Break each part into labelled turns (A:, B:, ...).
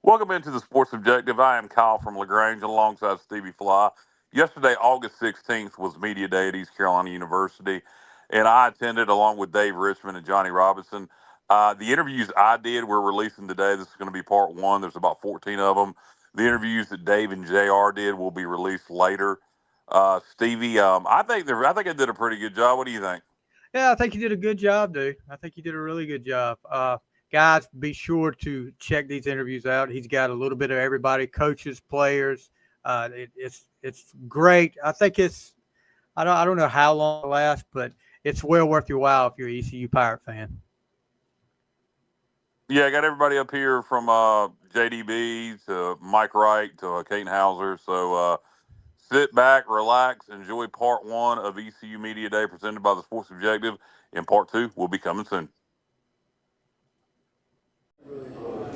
A: Welcome into the Sports Objective. I am Kyle from LaGrange alongside Stevie Fly. Yesterday, August 16th, was Media Day at East Carolina University, and I attended along with Dave Richmond and Johnny Robinson. The interviews I did we're releasing today. This is going to be part one. There's about 14 of them. The interviews that Dave and JR did will be released later. Stevie, I think I did a pretty good job. What do you think?
B: Yeah, I think you did a good job, dude. I think you did a really good job. Guys, be sure to check these interviews out. He's got a little bit of everybody, coaches, players. It's great. I don't know how long it lasts, but it's well worth your while if you're an ECU Pirate fan.
A: Yeah, I got everybody up here from JDB to Mike Wright to Katin Houser. So sit back, relax, enjoy part one of ECU Media Day presented by the Sports Objective. And part two will be coming soon.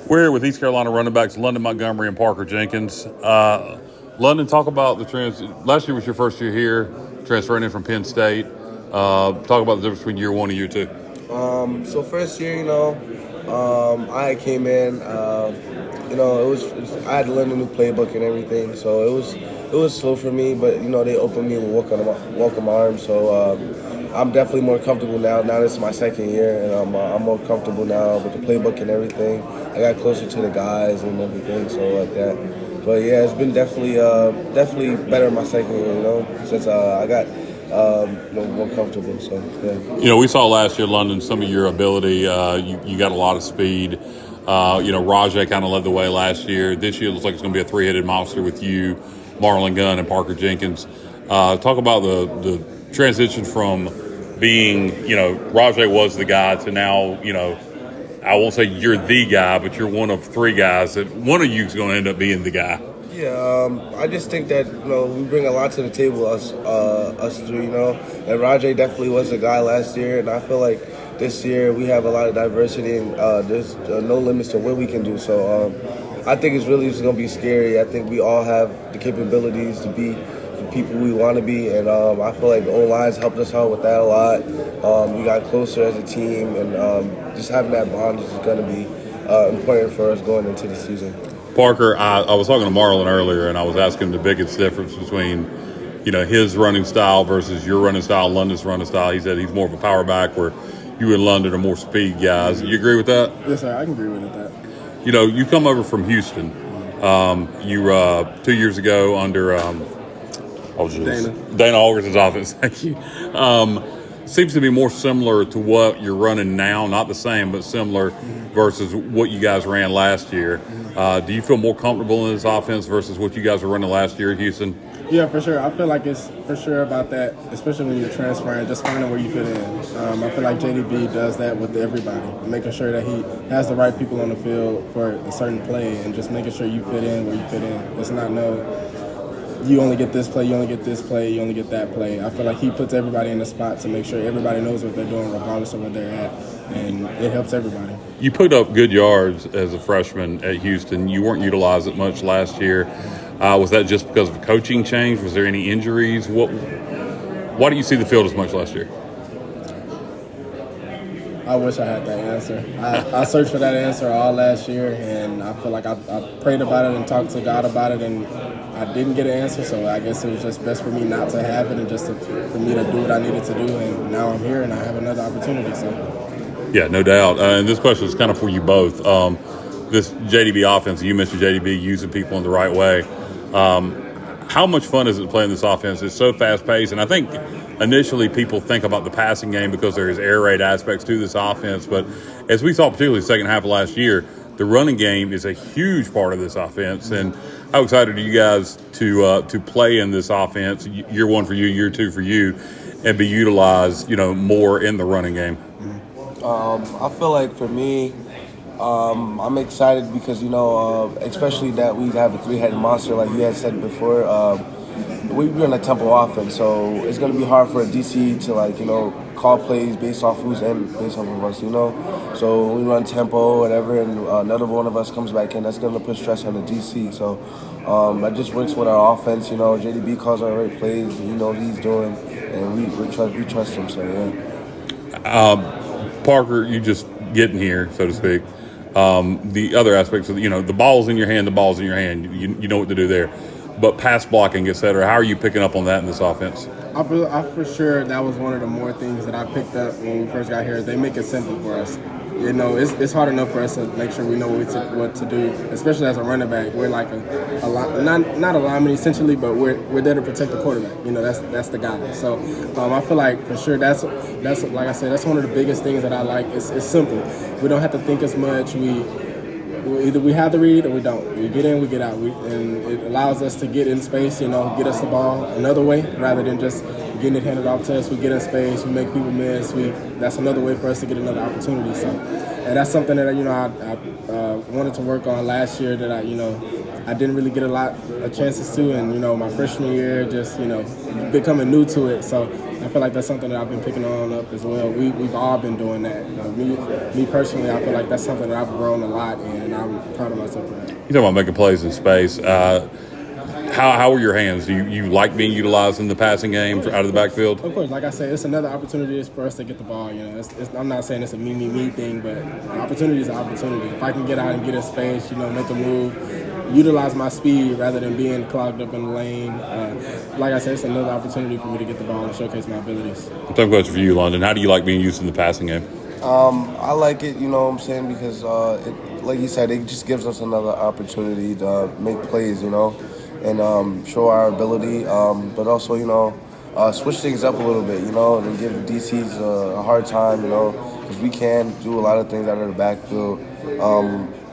A: We're here with East Carolina running backs London Montgomery and Parker Jenkins. London, talk about the trans. Last year was your first year here, transferring in from Penn State. Talk about the difference between year one and year two.
C: So first year, I came in. I had to learn a new playbook and everything, so it was slow for me. But they opened me with welcome arms. So I'm definitely more comfortable now. Now this is my second year, and I'm more comfortable now with the playbook and everything. I got closer to the guys and everything, so like that. But yeah, it's been definitely better my second year. Since I got more comfortable. So yeah.
A: We saw last year, London, some of your ability. You got a lot of speed. Rajay kind of led the way last year. This year, it looks like it's going to be a three-headed monster with you, Marlon Gunn, and Parker Jenkins. Talk about the transition from being, Rajay was the guy to now, I won't say you're the guy, but you're one of three guys that one of you is going to end up being the guy.
C: Yeah, I just think that we bring a lot to the table, us three. And Rajay definitely was the guy last year, and I feel like this year we have a lot of diversity, and there's no limits to what we can do. So I think it's really just gonna be scary. I think we all have the capabilities to be the people we want to be, and I feel like the O-line's helped us out with that a lot. We got closer as a team, and just having that bond is going to be important for us going into the season.
A: Parker, I was talking to Marlon earlier, and I was asking the biggest difference between, his running style versus your running style, London's running style. He said he's more of a power back, where you and London are more speed guys. You agree with that?
D: Yes, sir. I can agree with that.
A: You come over from Houston. You 2 years ago under Dana Algerson's offense. Thank you. Seems to be more similar to what you're running now. Not the same, but similar versus what you guys ran last year. Do you feel more comfortable in this offense versus what you guys were running last year at Houston?
D: Yeah, for sure. I feel like it's for sure about that, especially when you're transferring, just finding where you fit in. I feel like JDB does that with everybody, making sure that he has the right people on the field for a certain play and just making sure you fit in where you fit in. It's not you only get this play, you only get this play, you only get that play. I feel like he puts everybody in the spot to make sure everybody knows what they're doing regardless of where they're at, and it helps everybody.
A: You put up good yards as a freshman at Houston. You weren't utilized that much last year. Was that just because of the coaching change? Was there any injuries? Why do you see the field as much last year?
D: I wish I had that answer. I searched for that answer all last year, and I feel like I prayed about it and talked to God about it, and I didn't get an answer, so I guess it was just best for me not to have it and just for me to do what I needed to do, and now I'm here and I have another opportunity. So.
A: Yeah, no doubt. And this question is kind of for you both. This JDB offense, you mentioned JDB using people in the right way. How much fun is it playing this offense? It's so fast-paced, and I think initially people think about the passing game because there is air raid aspects to this offense, but as we saw particularly the second half of last year, the running game is a huge part of this offense. And how excited are you guys to play in this offense, year one for you, year two for you, and be utilized, more in the running game?
C: I feel like for me, I'm excited because, especially that we have a three-headed monster, like you had said before. We run a tempo offense, so it's going to be hard for a DC to, call plays based off who's in, based off of us, So we run tempo, whatever, and another one of us comes back in. That's going to put stress on the DC. So that just works with our offense. JDB calls our right plays. He knows what he's doing, and we trust him. So, yeah.
A: Parker, you just getting here, so to speak. The other aspects of the ball's in your hand, You know what to do there. But pass blocking, et cetera, how are you picking up on that in this offense?
D: I for sure that was one of the more things that I picked up when we first got here. They make it simple for us. It's hard enough for us to make sure we know what to do, especially as a running back. We're like not a lineman essentially, but we're there to protect the quarterback. That's the guy. So I feel like for sure that's like I said, that's one of the biggest things that I like. It's simple. We don't have to think as much. Either we have the read or we don't. We get in, we get out, and it allows us to get in space. Get us the ball another way rather than just getting it handed off to us. We get in space, we make people miss. That's another way for us to get another opportunity. So, and that's something that I wanted to work on last year that I didn't really get a lot of chances to, and my freshman year just becoming new to it. So I feel like that's something that I've been picking on up as well. We've all been doing that. Me personally, I feel like that's something that I've grown a lot in, and I'm proud of myself for that.
A: You talking about making plays in space. How are your hands? Do you like being utilized in the passing game out of the backfield?
D: Of course, like I said, it's another opportunity for us to get the ball. I'm not saying it's a me thing, but opportunity is an opportunity. If I can get out and get in space, make a move, utilize my speed rather than being clogged up in the lane. Like I said, it's another opportunity for me to get the ball and showcase my abilities.
A: Tough question for you, London. How do you like being used in the passing game?
C: I like it, because like you said, it just gives us another opportunity to make plays, and show our ability, but also, switch things up a little bit, and give DCs a hard time, because we can do a lot of things out of the backfield,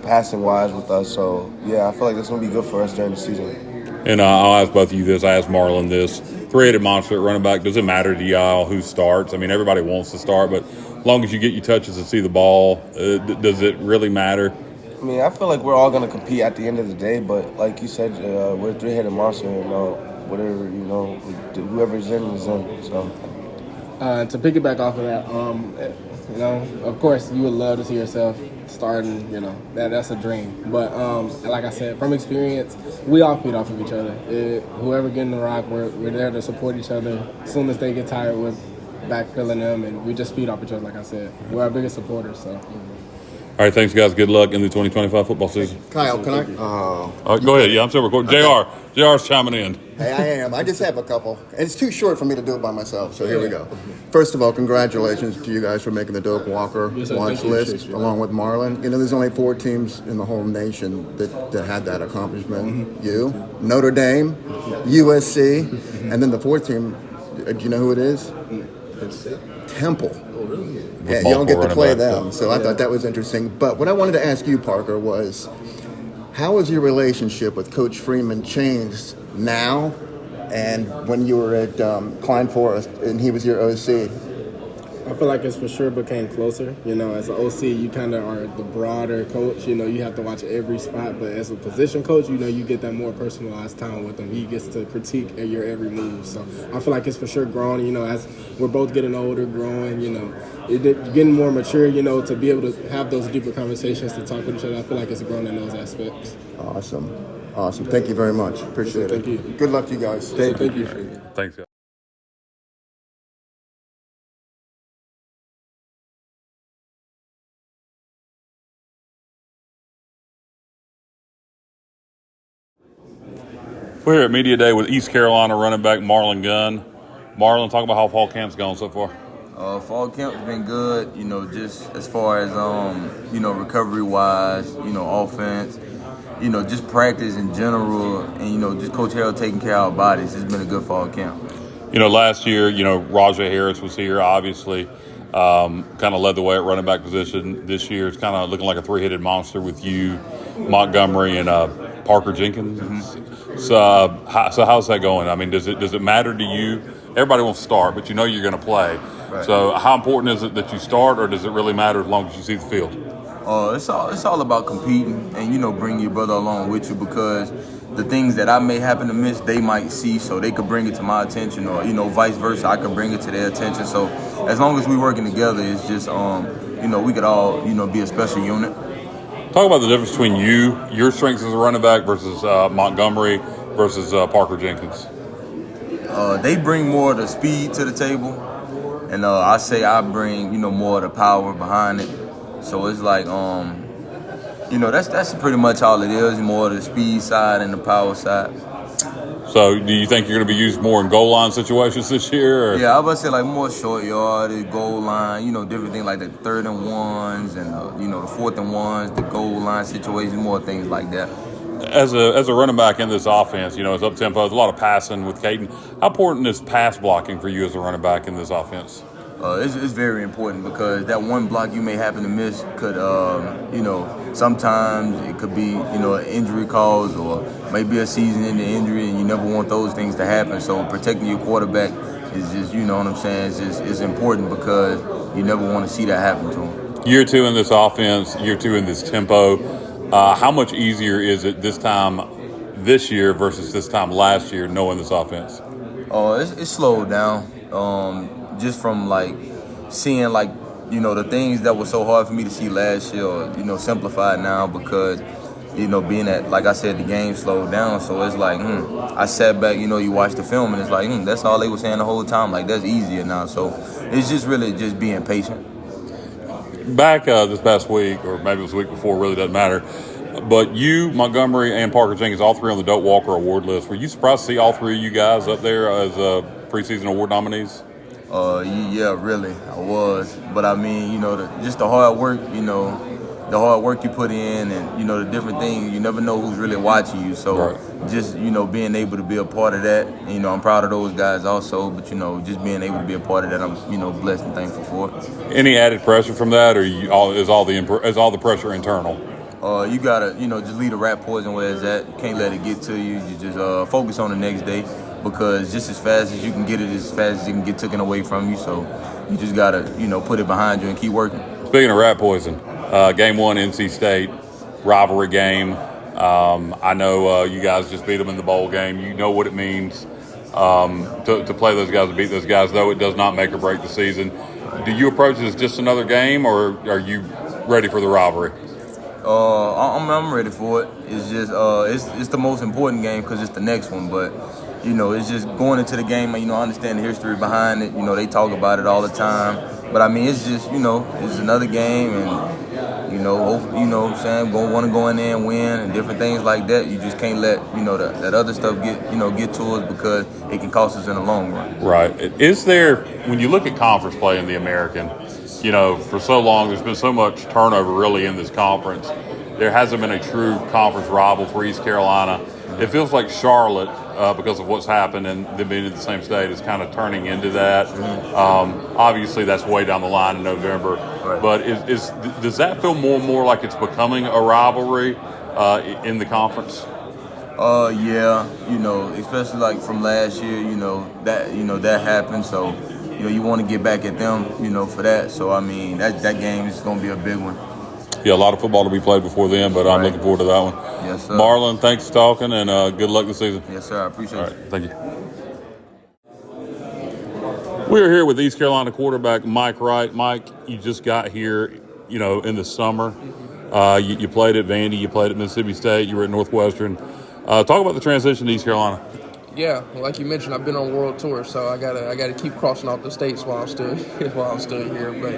C: passing-wise with us. So, yeah, I feel like that's going to be good for us during the season.
A: And I'll ask both of you this. I asked Marlon this. Three-headed monster at running back. Does it matter to y'all who starts? I mean, everybody wants to start, but as long as you get your touches and see the ball, does it really matter?
C: I mean, I feel like we're all going to compete at the end of the day, but like you said, we're a three-headed monster, whatever, whoever's in is in, so.
D: To piggyback off of that, of course, you would love to see yourself starting, that's a dream. But like I said, from experience, we all feed off of each other. Whoever getting the rock, we're there to support each other. As soon as they get tired, we're backfilling them, and we just feed off each other, like I said. We're our biggest supporters, so.
A: All right, thanks, guys. Good luck in the 2025 football season.
E: Kyle, can I?
A: Go ahead. Yeah, I'm still recording. Okay. JR's chiming in.
E: Hey, I am. I just have a couple. It's too short for me to do it by myself, so here we go. First of all, congratulations to you guys for making the Doak Walker watch list, along with Marlon. There's only 4 teams in the whole nation that had that accomplishment. Mm-hmm. You, Notre Dame, USC, and then the 4th team, do you know who it is? Temple.
C: Oh, really?
E: Yeah, you don't get to play them, so I thought that was interesting. But what I wanted to ask you, Parker, was how has your relationship with Coach Freeman changed now and when you were at Klein Forest and he was your OC?
D: I feel like it's for sure became closer. As an OC, you kind of are the broader coach. You have to watch every spot. But as a position coach, you get that more personalized time with him. He gets to critique your every move. So I feel like it's for sure growing. As we're both getting older, growing, getting more mature, to be able to have those deeper conversations, to talk with each other. I feel like it's grown in those aspects.
E: Awesome. Thank you very much. Appreciate it.
D: Thank you.
E: Good luck to you guys.
D: Thank you.
A: Thanks, guys. We're here at Media Day with East Carolina running back Marlon Gunn. Marlon, talk about how fall camp's gone so far.
F: Fall camp's been good, just as far as, recovery-wise, offense, just practice in general, and, just Coach Harold taking care of our bodies. It's been a good fall camp.
A: Last year, Rajay Harris was here, obviously, kind of led the way at running back position. This year, it's kind of looking like a three-headed monster with you, Montgomery, and Parker Jenkins. Mm-hmm. So how's that going? I mean, does it matter to you? Everybody wants to start, but you're going to play. Right. So how important is it that you start, or does it really matter as long as you see the field?
F: It's all about competing and, bring your brother along with you, because the things that I may happen to miss, they might see, so they could bring it to my attention, or, vice versa, I could bring it to their attention. So as long as we're working together, it's just, we could all, be a special unit.
A: Talk about the difference between your strengths as a running back versus Montgomery versus Parker Jenkins.
F: They bring more of the speed to the table, and I say I bring, more of the power behind it. So it's like, that's pretty much all it is, more the speed side and the power side.
A: So do you think you're going to be used more in goal line situations this year? Or?
F: Yeah, I would say like more short yardage, goal line, different things like the 3rd and 1s and, the 4th and 1s, the goal line situations, more things like that.
A: As a running back in this offense, it's up tempo. There's a lot of passing with Katin. How important is pass blocking for you as a running back in this offense?
F: It's very important because that one block you may happen to miss could, sometimes it could be, an injury cause or maybe a season-ending injury, and you never want those things to happen. So protecting your quarterback is just, it's important because you never want to see that happen to him.
A: Year 2 in this offense, year 2 in this tempo. How much easier is it this year versus this time last year knowing this offense?
F: It's slowed down. Just from seeing the things that were so hard for me to see last year, or, simplified now because, being that, like I said, the game slowed down. So it's like, I sat back, you watch the film and it's like, that's all they were saying the whole time. Like, that's easier now. So it's just really just being patient.
A: Back this past week, or maybe it was the week before, really doesn't matter. But you, Montgomery, and Parker Jenkins, all 3 on the Doak Walker Award list. Were you surprised to see all 3 of you guys up there as preseason award nominees?
F: Yeah, really, I was. But I mean, just the hard work, the hard work you put in and, the different things, you never know who's really watching you. So
A: right.
F: Just, being able to be a part of that, I'm proud of those guys also. But, just being able to be a part of that, I'm, blessed and thankful for it.
A: Any added pressure from that, or is all the pressure internal?
F: You got to, just leave the rat poison where it's at. You can't let it get to you. You just focus on the next day. Because just as fast as you can get it, as fast as it can get taken away from you. So you just got to, put it behind you and keep working.
A: Speaking of rat poison, Game 1, NC State, rivalry game. I know you guys just beat them in the bowl game. You know what it means to play those guys, to beat those guys, though it does not make or break the season. Do you approach it as just another game, or are you ready for the rivalry?
F: I'm ready for it. It's just it's the most important game because it's the next one, but it's just going into the game. I understand the history behind it. They talk about it all the time. But I mean, it's just it's another game, and hopefully, what I'm saying, gonna want to go in there and win and different things like that. You just can't let that other stuff get to us because it can cost us in the long run.
A: Right. Is there, when you look at conference play in the American, for so long there's been so much turnover really in this conference. There hasn't been a true conference rival for East Carolina. It feels like Charlotte, because of what's happened and them being in the same state, is kind of turning into that. Obviously, that's way down the line in November.
F: Right.
A: But does that feel more and more like it's becoming a rivalry in the conference?
F: Yeah, especially like from last year, that happened. So, you want to get back at them, for that. So, I mean, that game is going to be a big one.
A: Yeah, a lot of football to be played before then, but I'm looking forward to that one.
F: Yes, sir.
A: Marlon, thanks for talking, and good luck this season.
F: Yes, sir. I appreciate it.
A: All right, thank you. We're here with East Carolina quarterback Mike Wright. Mike, you just got here, in the summer. You played at Vandy, you played at Mississippi State, you were at Northwestern. Talk about the transition to East Carolina.
G: Yeah, like you mentioned, I've been on world tour, so I gotta keep crossing off the states while I'm still here. But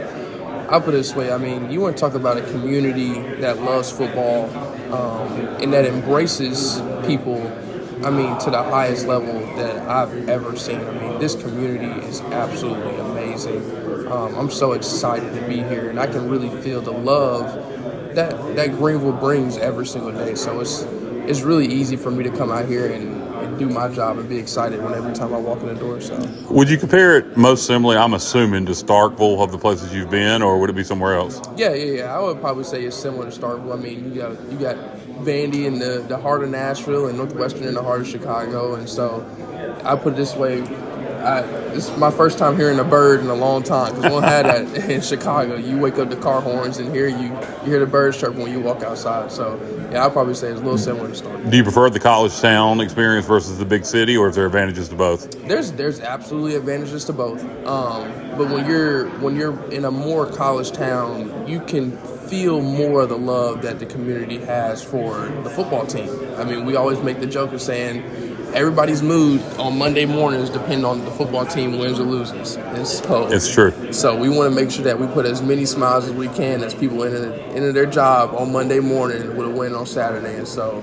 G: I'll put it this way, I mean, you want to talk about a community that loves football and that embraces people, I mean, to the highest level that I've ever seen. I mean, this community is absolutely amazing. I'm so excited to be here, and I can really feel the love that Greenville brings every single day. So it's really easy for me to come out here and do my job and be excited every time I walk in the door. So, would you compare it most similarly, I'm assuming, to Starkville of the places you've been, or would it be somewhere else? Yeah. I would probably say it's similar to Starkville. I mean, you got Vandy in the heart of Nashville and Northwestern in the heart of Chicago, and so I put it this way. This is my first time hearing a bird in a long time, because we don't have that in Chicago. You wake up to car horns, and here you hear the birds chirping when you walk outside. So, yeah, I'd probably say it's a little similar to Starkville. Do you prefer the college town experience versus the big city, or is there advantages to both? There's absolutely advantages to both. But when you're in a more college town, you can feel more of the love that the community has for the football team. I mean, we always make the joke of saying, everybody's mood on Monday mornings depend on the football team wins or loses. And so
A: It's true.
G: So we want to make sure that we put as many smiles as we can as people into their job on Monday morning with a win on Saturday. And so,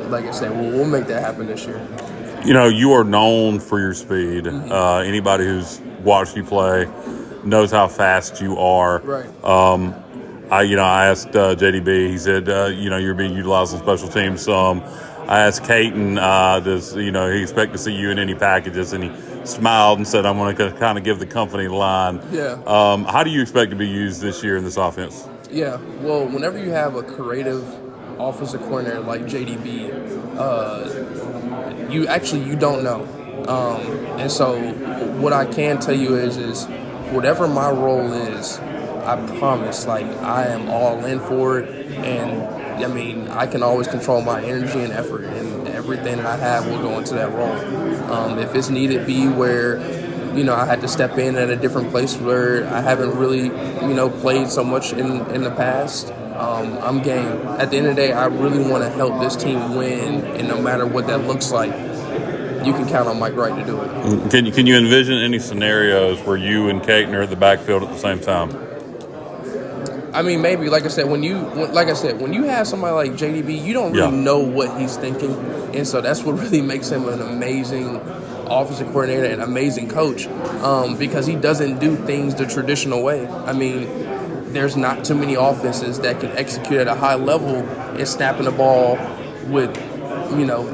G: like I said, we'll make that happen this year.
A: You know, you are known for your speed. Anybody who's watched you play knows how fast you are.
G: Right.
A: I asked JDB. He said, you're being utilized on special teams some. I asked Katin, does he expect to see you in any packages? And he smiled and said, I'm going to kind of give the company the line.
G: Yeah.
A: How do you expect to be used this year in this offense?
G: Yeah. Well, whenever you have a creative offensive coordinator like JDB, you don't know. And so what I can tell you is whatever my role is, I promise, I am all in for it. And, I can always control my energy and effort, and everything that I have will go into that role. If it's needed be where, I had to step in at a different place where I haven't really, played so much in the past, I'm game. At the end of the day, I really want to help this team win, and no matter what that looks like, you can count on Mike Wright to do it.
A: Can you envision any scenarios where you and Katin are at the backfield at the same time?
G: Maybe, like I said, when you have somebody like JDB, you don't really know what he's thinking, and so that's what really makes him an amazing offensive coordinator and amazing coach, because he doesn't do things the traditional way. There's not too many offenses that can execute at a high level and snapping the ball with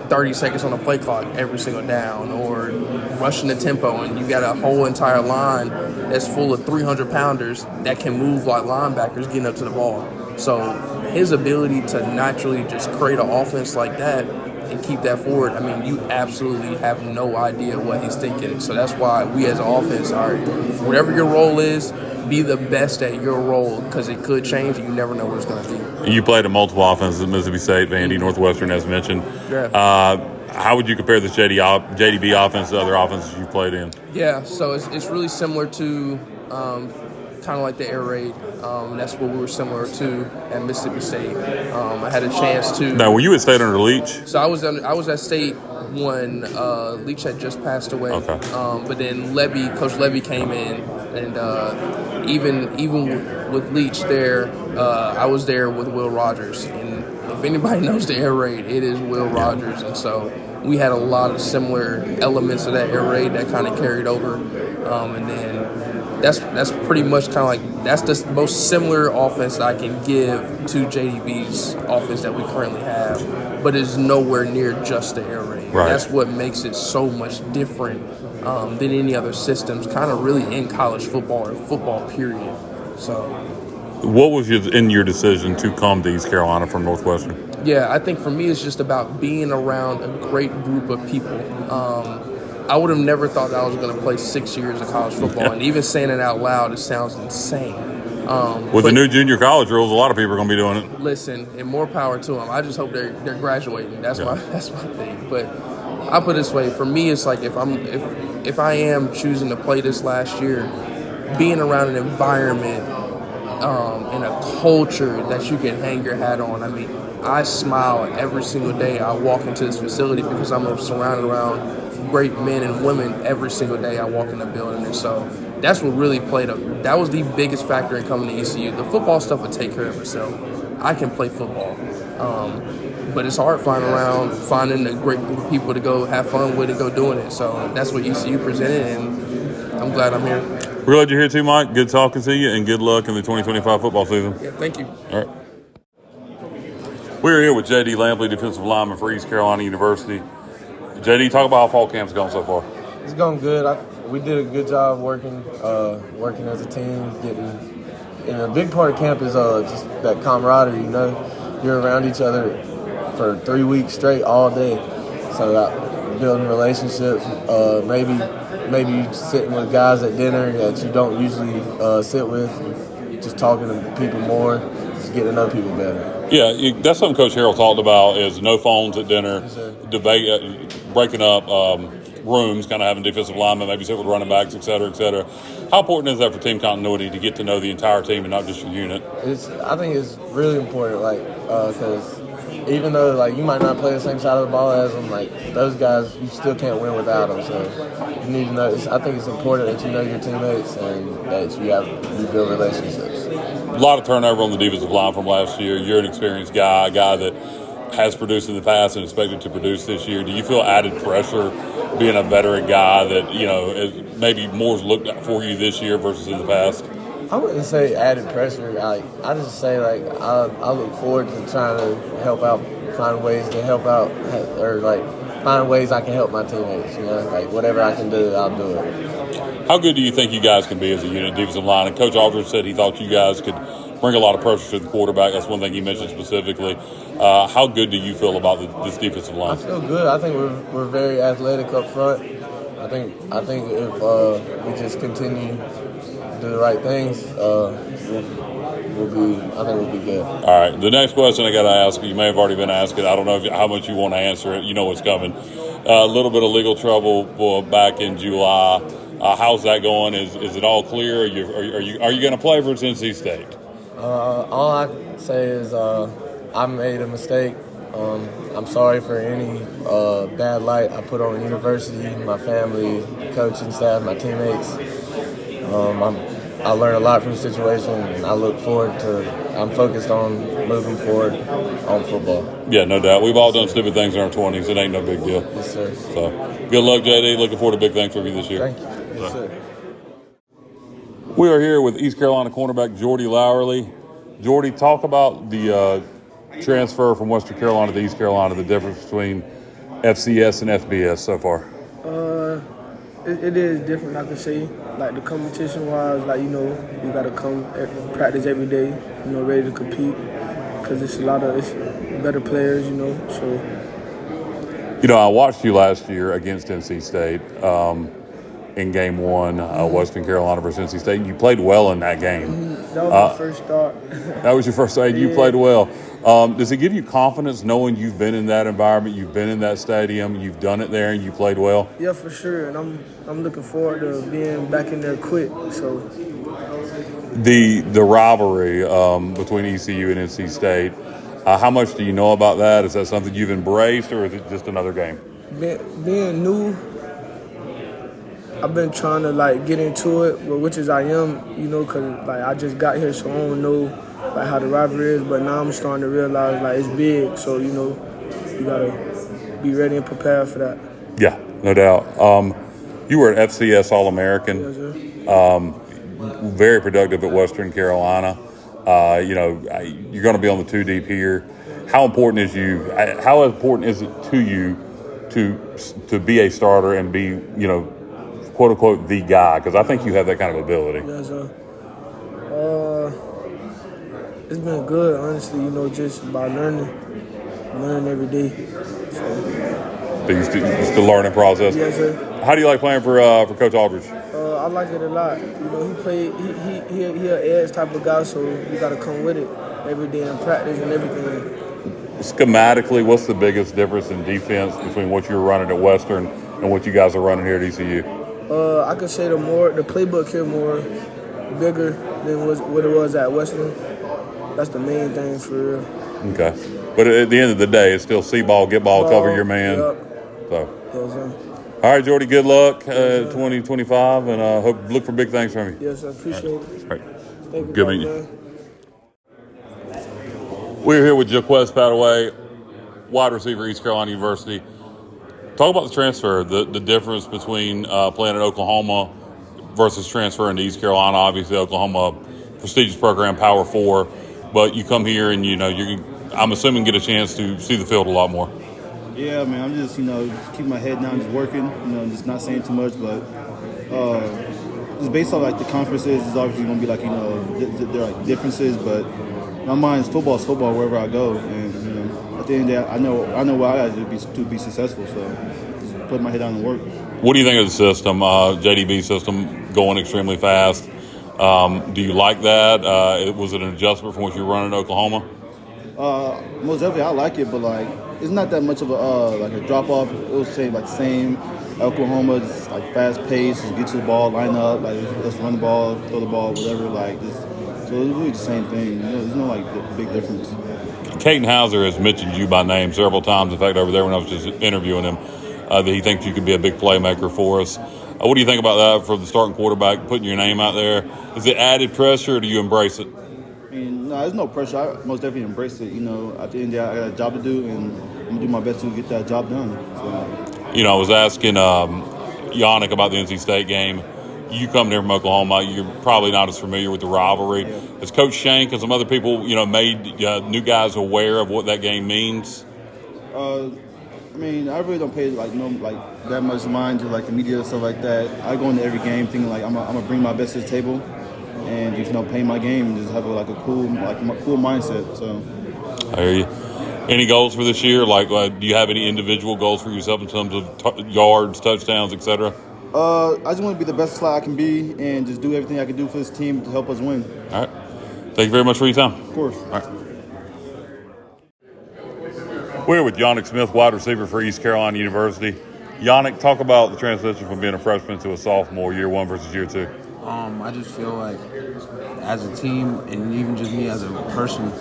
G: 30 seconds on the play clock every single down, or rushing the tempo, and you got a whole entire line that's full of 300-pounders that can move like linebackers getting up to the ball. So his ability to naturally just create an offense like that and keep that forward, you absolutely have no idea what he's thinking. So that's why we as an offense are, whatever your role is, be the best at your role, because it could change and you never know what it's going to be.
A: You played at multiple offenses at Mississippi State, Vandy, Northwestern, as mentioned.
G: Yeah.
A: How would you compare this JDB offense to other offenses you played in?
G: Yeah, so it's really similar to kind of like the air raid. That's what we were similar to at Mississippi State. I had a chance to.
A: Now, were you at State under Leach?
G: So I was at State when Leach had just passed away.
A: Okay.
G: But then Coach Levy came in, and even with Leach there, I was there with Will Rogers. And if anybody knows the air raid, it is Will Rogers, and so we had a lot of similar elements of that air raid that kind of carried over, and then that's pretty much kind of like that's the most similar offense I can give to JDB's offense that we currently have, but it's nowhere near just the air raid.
A: Right.
G: That's what makes it so much different than any other systems, kind of really in college football or football period. So.
A: What was in your decision to come to East Carolina from Northwestern?
G: Yeah, I think for me it's just about being around a great group of people. I would have never thought that I was going to play 6 years of college football, and even saying it out loud, it sounds insane.
A: With the new junior college rules, a lot of people are going to be doing it.
G: Listen, and more power to them. I just hope they're graduating. That's my thing. But I put it this way: for me, it's like if I am choosing to play this last year, being around an environment. In a culture that you can hang your hat on. I smile every single day I walk into this facility because I'm surrounded around great men and women every single day I walk in the building. And so that's what really that was the biggest factor in coming to ECU. The football stuff would take care of itself. I can play football. But it's hard finding a great group of people to go have fun with and go doing it. So that's what ECU presented, and I'm glad I'm here.
A: We're glad you're here too, Mike. Good talking to you, and good luck in the 2025 football season.
G: Yeah, thank you.
A: All right. We're here with J.D. Lamley, defensive lineman for East Carolina University. J.D., talk about how fall camp's gone so far.
C: It's going good. We did a good job working as a team. And a big part of camp is just that camaraderie. You're around each other for 3 weeks straight, all day. So building relationships. Maybe sitting with guys at dinner that you don't usually sit with. Just talking to people more. Just getting to know people better.
A: Yeah, that's something Coach Harrell talked about is no phones at dinner, debate, breaking up rooms, kind of having defensive linemen, maybe sit with running backs, et cetera, et cetera. How important is that for team continuity to get to know the entire team and not just your unit?
C: I think it's really important, because
D: even though like you might not play the same side of the ball as them, like those guys, you still can't win without them. So you need to know. I think it's important that you know your teammates and that you build relationships.
A: A lot of turnover on the defensive line from last year. You're an experienced guy, a guy that has produced in the past and expected to produce this year. Do you feel added pressure being a veteran guy that, you know, is maybe more looked at for you this year versus in the past?
D: I wouldn't say added pressure. I just say like I look forward to trying to help out, find ways to help out, or like find ways I can help my teammates. You know, like whatever I can do, I'll do it.
A: How good do you think you guys can be as a unit defensive line? And Coach Aldridge said he thought you guys could bring a lot of pressure to the quarterback. That's one thing he mentioned specifically. How good do you feel about this defensive line?
D: I feel good. I think we're very athletic up front. I think if we just continue to do the right things, we'll be good.
A: All right. The next question I got to ask you may have already been asked it. I don't know how much you want to answer it. You know what's coming. A little bit of legal trouble back in July. How's that going? Is it all clear? Are you going to play versus NC State?
D: All I can say is I made a mistake. I'm sorry for any bad light I put on the university, my family, coaching staff, my teammates. I learned a lot from the situation, and I'm focused on moving forward on football.
A: Yeah, no doubt. We've all done stupid things in our 20s. It ain't no big deal.
D: Yes, sir.
A: So, good luck, JD. Looking forward to big things from you this year.
D: Thank you. Yes, sir.
A: We are here with East Carolina cornerback Jordy Lowry. Jordy, talk about the transfer from Western Carolina to East Carolina, the difference between FCS and FBS so far.
H: It is different, I can say. Like the competition-wise, like, you know, you got to come practice every day, you know, ready to compete because it's better players, you know, so.
A: You know, I watched you last year against NC State in game one, Western Carolina versus NC State. You played well in that game.
H: That was my first start.
A: That was your first start. You played well. Does it give you confidence knowing you've been in that environment, you've been in that stadium, you've done it there, and you played well?
H: Yeah, for sure. And I'm looking forward to being back in there quick. So
A: the rivalry between ECU and NC State, how much do you know about that? Is that something you've embraced, or is it just another game?
H: Being new, I've been trying to like get into it, but which is I am, you know, because like I just got here, so I don't know like how the rivalry is. But now I'm starting to realize like it's big, so you know you gotta be ready and prepared for that.
A: Yeah, no doubt. You were an FCS All-American.
H: Yes,
A: very productive at Western Carolina. You know, you're going to be on the 2 deep here. How important is it to you to be a starter and be, you know, quote unquote the guy? Because I think you have that kind of ability.
H: Yes, it's been good, honestly. You know, just by learning every day. So
A: You still learning process.
H: yes, sir.
A: How do you like playing for Coach Aldridge?
H: I like it a lot. You know, he an edge type of guy, so you got to come with it every day in practice and everything.
A: Schematically, what's the biggest difference in defense between what you were running at Western and what you guys are running here at ECU?
H: I could say the playbook here more bigger than what it was at Western. That's the main thing for real.
A: Okay. But at the end of the day, it's still see ball, get ball, cover your man.
H: Yep.
A: So.
H: Yes, sir.
A: All right, Jordy, good luck 2025, and look for big things from you.
H: Yes, I appreciate it.
A: All right.
H: Thank you.
A: Good meeting you. We're here with Jaquez Padaway, wide receiver, East Carolina University. Talk about the transfer, the difference between playing at Oklahoma versus transferring to East Carolina. Obviously, Oklahoma, prestigious program, Power 4, but you come here and, you know, I'm assuming get a chance to see the field a lot more.
I: Yeah, man, I'm just, just keeping my head down, just working, just not saying too much, but just based on, like, the conferences, it's obviously going to be, like, there are, like, differences, but my mind is football wherever I go, and, at the end of the day, I know what I got to do to be successful, so just put my head down and work.
A: What do you think of the system, JDB system, going extremely fast? Do you like that? Was it an adjustment from what you were running in Oklahoma?
I: Most definitely, I like it, but, like, it's not that much of a drop off. It was same. Oklahoma, just fast paced, just get to the ball, line up, let's run the ball, throw the ball, whatever. Like, just So it's really the same thing. There's no like big difference.
A: Katin Houser has mentioned you by name several times. In fact, over there when I was just interviewing him, that he thinks you could be a big playmaker for us. What do you think about that for the starting quarterback, putting your name out there? Is it added pressure, or do you embrace it?
I: I mean, no, there's no pressure. I most definitely embrace it. At the end of the day, I got a job to do, and I'm going to do my best to get that job done. So.
A: I was asking Yannik about the NC State game. You come there from Oklahoma. You're probably not as familiar with the rivalry.
I: Yeah.
A: Has Coach Shank and some other people, made new guys aware of what that game means?
I: I mean, I really don't pay that much mind to the media and stuff like that. I go into every game thinking I'm gonna bring my best to the table, and just play my game and just have a cool mindset. So.
A: I hear you. Any goals for this year? Do you have any individual goals for yourself in terms of yards, touchdowns, etc.?
I: I just want to be the best slot I can be and just do everything I can do for this team to help us win.
A: All right. Thank you very much for your time.
I: Of course.
A: All right. We're with Yannik Smith, wide receiver for East Carolina University. Yannik, talk about the transition from being a freshman to a sophomore, year one versus year two.
J: I just feel like as a team, and even just me as a person,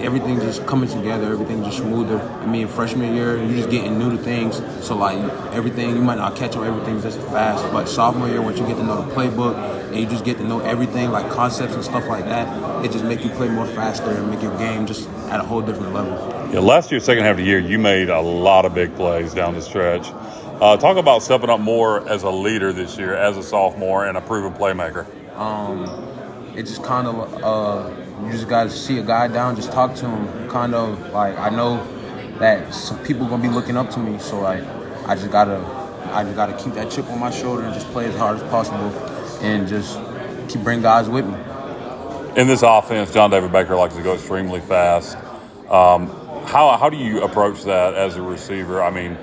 J: everything just coming together, everything just smoother. I mean, freshman year, you're just getting new to things, so everything, you might not catch on everything just fast, but sophomore year, once you get to know the playbook, and you just get to know everything, like concepts and stuff like that, it just make you play more faster and make your game just at a whole different level.
A: Yeah, last year, second half of the year, you made a lot of big plays down the stretch. Talk about stepping up more as a leader this year, as a sophomore and a proven playmaker.
J: It just kind of, you just got to see a guy down, just talk to him. Kind of I know that some people are going to be looking up to me, so I just got to keep that chip on my shoulder and just play as hard as possible and just keep bringing guys with me.
A: In this offense, John David Baker likes to go extremely fast. How do you approach that as a receiver? I mean,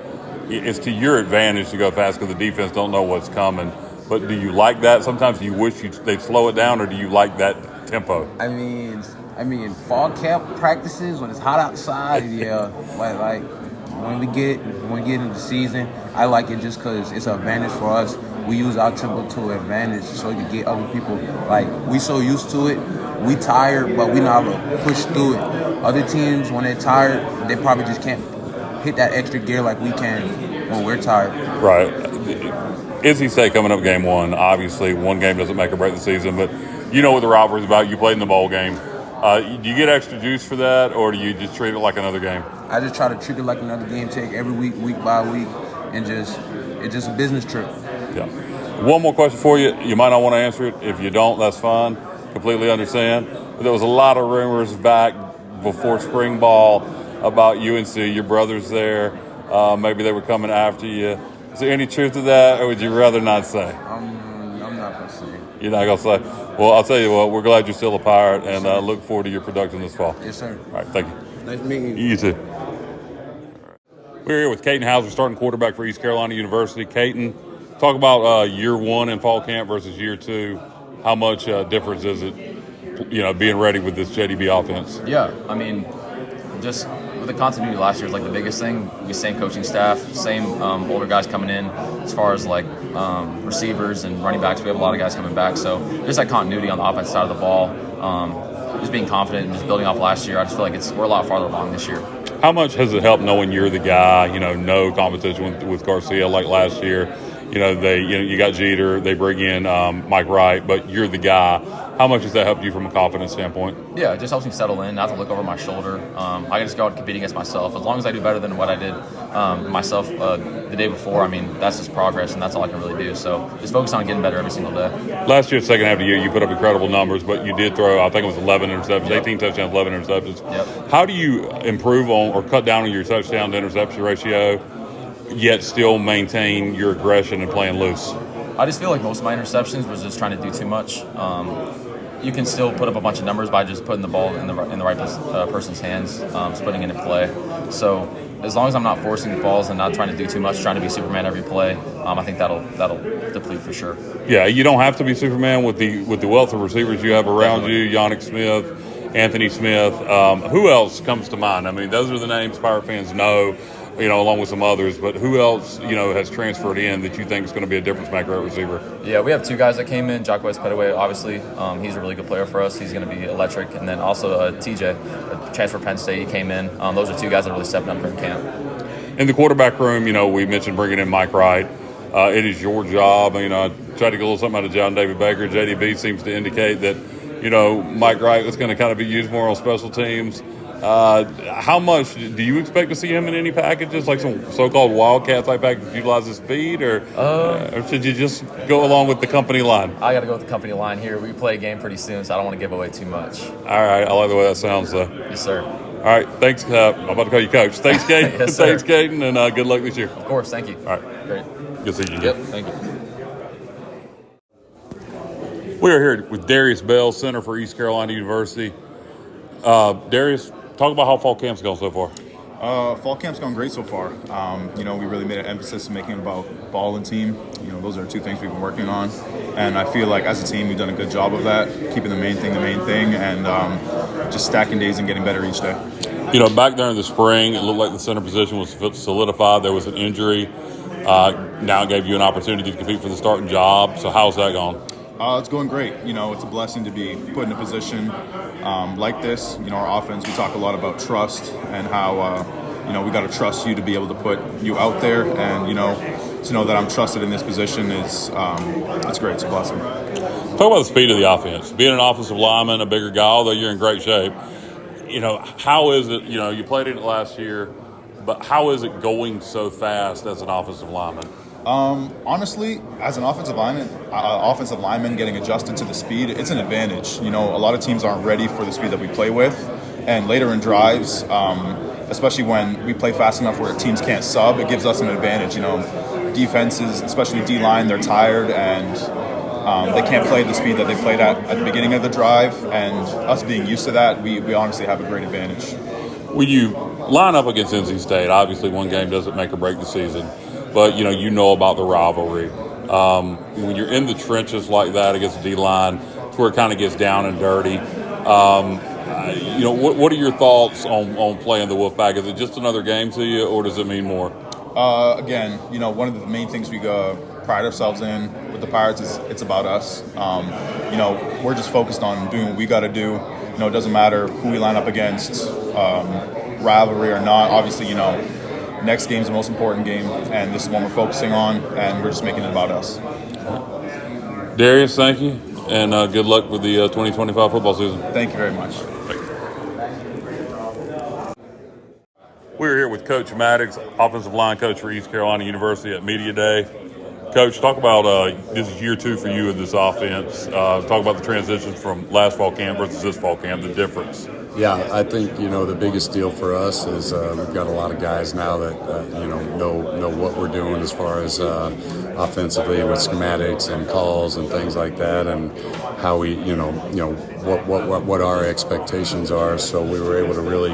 A: it's to your advantage to go fast because the defense don't know what's coming. But do you like that? Sometimes you wish they'd slow it down, or do you like that tempo?
J: I mean, fall camp practices when it's hot outside, yeah. like when we get into the season, I like it just because it's an advantage for us. We use our tempo to advantage so we can get other people. We so used to it, we tired, but we know how to push through it. Other teams, when they're tired, they probably just can't hit that extra gear like we can when we're tired.
A: Right. NC State coming up game one. Obviously, one game doesn't make or break the season, but you know what the rivalry is about. You played in the bowl game. Do you get extra juice for that, or do you just treat it like another game?
J: I just try to treat it like another game, take every week by week, and it's just a business trip.
A: Yeah. One more question for you. You might not want to answer it. If you don't, that's fine. Completely understand. But there was a lot of rumors back before spring ball about UNC. Your brother's there. Maybe they were coming after you. Is there any truth to that, or would you rather not say?
J: I'm not going to say.
A: You're not going to say? Well, I'll tell you what, we're glad you're still a Pirate, and look forward to your production this fall.
J: Yes, sir.
A: All right, thank you.
J: Nice meeting you.
A: You too. We're here with Katin Houser, starting quarterback for East Carolina University. Katin, talk about year one in fall camp versus year two. How much difference is it, being ready with this JDB offense?
K: Yeah, I mean, just with the continuity last year is the biggest thing. We same coaching staff, same older guys coming in. As far as receivers and running backs, we have a lot of guys coming back. So just that continuity on the offensive side of the ball, just being confident and just building off last year. I just feel like we're a lot farther along this year.
A: How much has it helped knowing you're the guy? No competition with Garcia like last year. You got Jeter. They bring in Mike Wright, but you're the guy. How much has that helped you from a confidence standpoint?
K: Yeah, it just helps me settle in, not to look over my shoulder. I can just go out and compete against myself. As long as I do better than what I did myself the day before, I mean, that's just progress, and that's all I can really do. So just focus on getting better every single day.
A: Last year, second half of the year, you put up incredible numbers, but you did throw, I think it was 11 interceptions,
K: Yep.
A: 18 touchdowns, 11 interceptions.
K: Yep.
A: How do you improve on or cut down on your touchdown to interception ratio, yet still maintain your aggression and playing loose?
K: I just feel like most of my interceptions was just trying to do too much. You can still put up a bunch of numbers by just putting the ball in the right person's hands, just putting it in play. So as long as I'm not forcing balls and not trying to do too much, trying to be Superman every play, I think that'll deplete for sure.
A: Yeah, you don't have to be Superman with the wealth of receivers you have around you. Yannik Smith, Anthony Smith. Who else comes to mind? I mean, those are the names Pirate fans know. along with some others. But who else, has transferred in that you think is going to be a difference maker at receiver?
K: Yeah, we have two guys that came in. Jacques Petaway, obviously, he's a really good player for us. He's going to be electric. And then also TJ, a transfer Penn State, he came in. Those are two guys that really stepped up during camp.
A: In the quarterback room, we mentioned bringing in Mike Wright. It is your job. I tried to get a little something out of John David Baker. JDB seems to indicate that, Mike Wright was going to kind of be used more on special teams. How much do you expect to see him in any packages, like some so-called Wildcat type package, utilize his speed, or should you just go along with the company line?
K: I got to go with the company line here. We play a game pretty soon, so I don't want to give away too much.
A: All right, I like the way that sounds, though.
K: Yes, sir.
A: All right, thanks. I'm about to call you Coach. Thanks, Katin.
K: Yes, sir.
A: Thanks, Katin, and good luck this year.
K: Of course, thank you.
A: All right,
K: great.
A: Good seeing you.
K: Yep, thank you.
A: We are here with Darius Bell, center for East Carolina University. Darius, talk about how fall camp's gone so far.
L: Fall camp's gone great so far. We really made an emphasis on making it about ball and team. Those are two things we've been working on. And I feel like as a team, we've done a good job of that, keeping the main thing, and just stacking days and getting better each day.
A: Back there in the spring, it looked like the center position was solidified. There was an injury. Now it gave you an opportunity to compete for the starting job. So how's that gone?
L: It's going great. It's a blessing to be put in a position like this. Our offense, we talk a lot about trust and how, we got to trust you to be able to put you out there. And, to know that I'm trusted in this position is it's great. It's a blessing.
A: Talk about the speed of the offense. Being an offensive lineman, a bigger guy, although you're in great shape, how is it, you played in it last year, but how is it going so fast as an offensive lineman?
L: Honestly, as an offensive lineman getting adjusted to the speed, it's an advantage. A lot of teams aren't ready for the speed that we play with. And later in drives, especially when we play fast enough where teams can't sub, it gives us an advantage. Defenses, especially D-line, they're tired and they can't play the speed that they played at the beginning of the drive. And us being used to that, we honestly have a great advantage.
A: When you line up against NC State, obviously one game doesn't make or break the season. But, you know about the rivalry. When you're in the trenches like that against the D-line, it's where it kind of gets down and dirty. What are your thoughts on playing the Wolfpack? Is it just another game to you, or does it mean more?
L: Again, one of the main things we pride ourselves in with the Pirates is it's about us. We're just focused on doing what we got to do. It doesn't matter who we line up against, rivalry or not. Obviously, next game's the most important game, and this is one we're focusing on, and we're just making it about us.
A: Darius, thank you, and good luck with the 2025 football season.
L: Thank you very much.
A: We're here with Coach Maddox, offensive line coach for East Carolina University at Media Day. Coach, talk about this is year 2 for you in this offense. Talk about the transitions from last fall camp versus this fall camp, the difference.
M: Yeah, I think, the biggest deal for us is we've got a lot of guys now that, know what we're doing as far as offensively with schematics and calls and things like that, and how we, what our expectations are. So we were able to really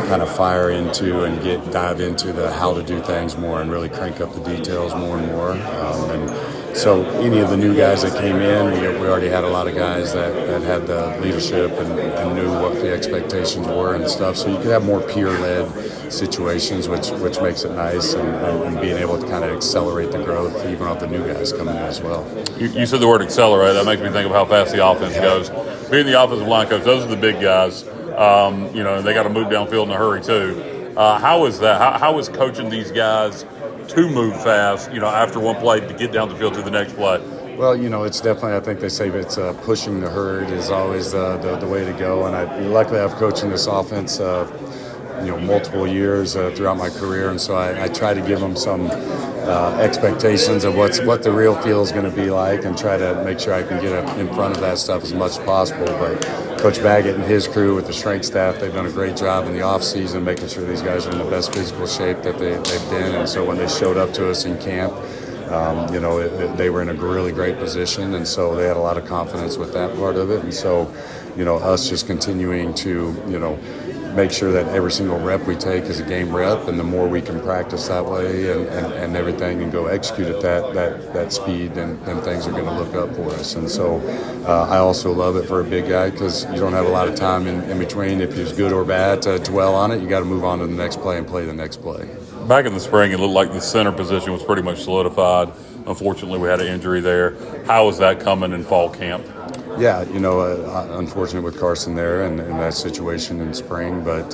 M: kind of fire into and dive into the how to do things more and really crank up the details more and more. And so any of the new guys that came in, we already had a lot of guys that had the leadership and knew what the expectations were and stuff. So you could have more peer-led situations, which makes it nice, and being able to kind of accelerate the growth even of the new guys coming in as well.
A: You said the word accelerate. That makes me think of how fast the offense goes. Being the offensive line coach, those are the big guys. They got to move downfield in a hurry too. How is that? How is coaching these guys to move fast, after one play to get down the field to the next play?
M: Well, it's definitely, I think they say it's pushing the herd is always the way to go. And luckily I've coached in this offense, multiple years throughout my career. And so I try to give them some expectations of what the real feel is going to be like, and try to make sure I can get in front of that stuff as much as possible. But Coach Baggett and his crew with the strength staff, they've done a great job in the off season making sure these guys are in the best physical shape that they've been. And so when they showed up to us in camp, they were in a really great position, and so they had a lot of confidence with that part of it. And so, us just continuing to, make sure that every single rep we take is a game rep, and the more we can practice that way and everything and go execute at that speed, then things are going to look up for us. And so I also love it for a big guy, because you don't have a lot of time in between, if it's good or bad, to dwell on it. You got to move on to the next play and play the next play.
A: back in the spring, it looked like the center position was pretty much solidified. Unfortunately, we had an injury there. How is that coming in fall camp?
M: Yeah, unfortunate with Carson there and that situation in spring, but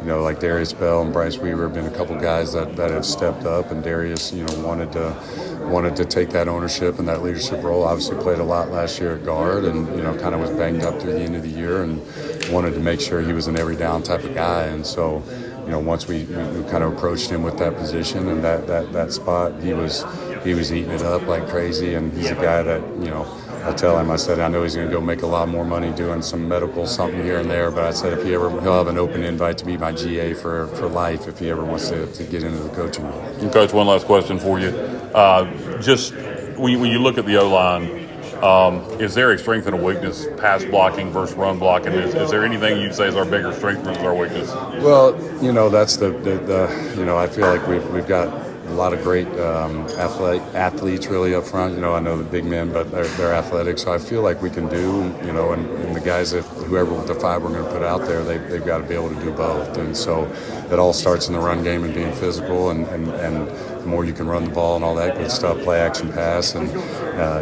M: like Darius Bell and Bryce Weaver have been a couple guys that have stepped up, and Darius, wanted to take that ownership and that leadership role. Obviously played a lot last year at guard, and kind of was banged up through the end of the year, and wanted to make sure he was an every down type of guy. And so, once we kind of approached him with that position and that spot, he was eating it up like crazy, and he's a guy that I tell him, I said, I know he's going to go make a lot more money doing some medical something here and there, but I said he'll have an open invite to be my GA for life if he ever wants to get into the coaching role.
A: And Coach, one last question for you. Just when you look at the O-line, is there a strength and a weakness, pass blocking versus run blocking? Is there anything you'd say is our bigger strength versus our weakness?
M: Well, that's the I feel like we've got a lot of great athletes really up front. I know the big men, but they're athletic. So I feel like we can do, and the guys that whoever the five we're going to put out there, they've got to be able to do both. And so it all starts in the run game and being physical, and the more you can run the ball and all that good stuff, play action pass, and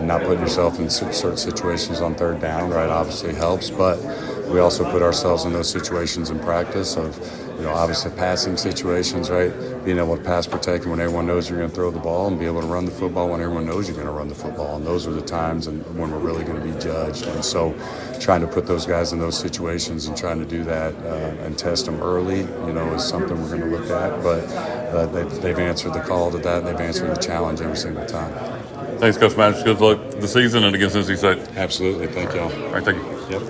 M: not putting yourself in certain situations on third down, right, obviously helps. But we also put ourselves in those situations in practice of, obviously passing situations, right? Being able to pass protect when everyone knows you're going to throw the ball, and be able to run the football when everyone knows you're going to run the football. And those are the times when we're really going to be judged. And so trying to put those guys in those situations and trying to do that and test them early, is something we're going to look at. But they've answered the call to that. They've answered the challenge every single time.
A: Thanks, Coach Maddox. Good luck this season and against NC State.
M: Absolutely. Thank y'all.
A: All right, thank you.
M: Yep.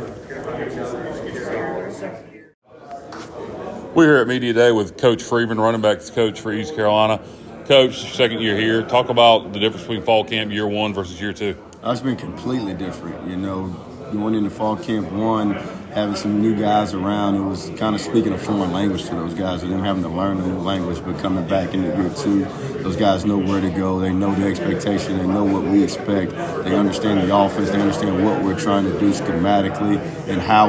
A: We're here at Media Day with Coach Freeman, running backs coach for East Carolina. Coach, second year here. Talk about the difference between fall camp year one versus year two.
N: It's been completely different. Going into fall camp one, having some new guys around, it was kind of speaking a foreign language to those guys, and them having to learn a new language. But coming back into year two, those guys know where to go. They know the expectation. They know what we expect. They understand the offense. They understand what we're trying to do schematically and how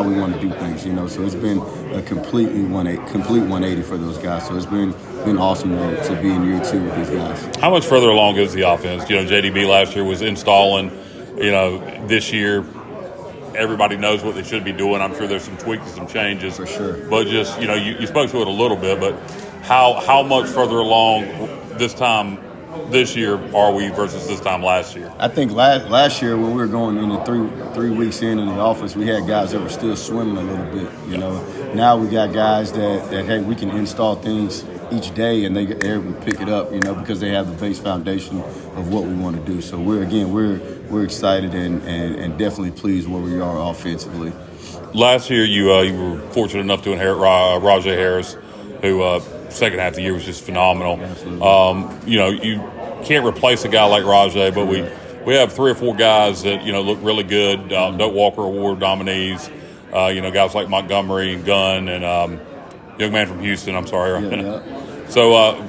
N: we want to do things. So it's been a complete 180 for those guys. So it's been awesome to be in year two with these guys.
A: How much further along is the offense? JDB last year was installing. This year, everybody knows what they should be doing. I'm sure there's some tweaks and some changes.
N: For sure.
A: But just, you spoke to it a little bit, but how much further along this year are we versus this time last year?
N: I think last year when we were going into three weeks in the office, we had guys that were still swimming a little bit, Now we got guys that hey, we can install things each day, and they're able to pick it up, because they have the base foundation of what we want to do. So we're excited and definitely pleased where we are offensively.
A: Last year, you were fortunate enough to inherit Rajay Harris, who second half of the year was just phenomenal.
N: Absolutely.
A: You can't replace a guy like Rajay, but we have 3 or 4 guys that look really good. Doak Walker Award nominees. Guys like Montgomery and Gunn and young man from Houston. I'm sorry.
N: Yeah.
A: So,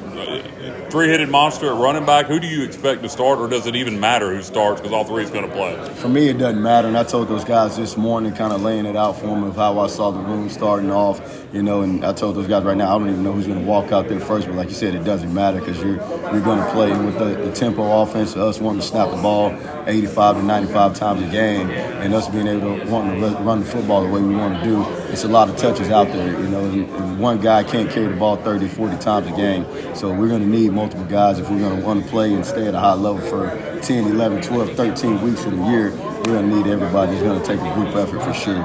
A: three-headed monster at running back. Who do you expect to start, or does it even matter who starts because all three is going to play?
N: For me, it doesn't matter, and I told those guys this morning, kind of laying it out for them of how I saw the room starting off, and I told those guys right now, I don't even know who's going to walk out there first, but like you said, it doesn't matter because you're going to play. And with the tempo offense, us wanting to snap the ball 85 to 95 times a game, and us being able to want to run the football the way we want to do, it's a lot of touches out there, and one guy can't carry the ball 30, 40 times a game, so we're going to need multiple guys if we're going to want to play and stay at a high level for 10, 11, 12, 13 weeks of the year. We're going to need everybody. It's going to take a group effort for sure.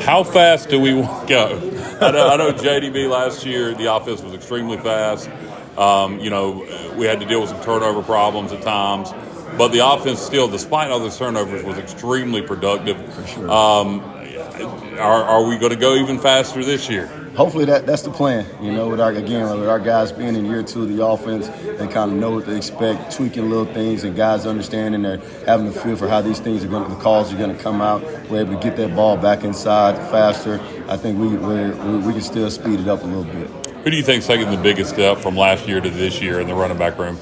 A: How fast do we go? I know JDB last year, the offense was extremely fast. We had to deal with some turnover problems at times. But the offense still, despite all those turnovers, was extremely productive.
N: For sure.
A: Are we going to go even faster this year?
N: Hopefully that's the plan. With our guys being in year two of the offense, they kind of know what to expect, tweaking little things, and guys understanding they're having a feel for how these things the calls are going to come out. We're able to get that ball back inside faster. I think we can still speed it up a little bit.
A: Who do you think's taking the biggest step from last year to this year in the running back room?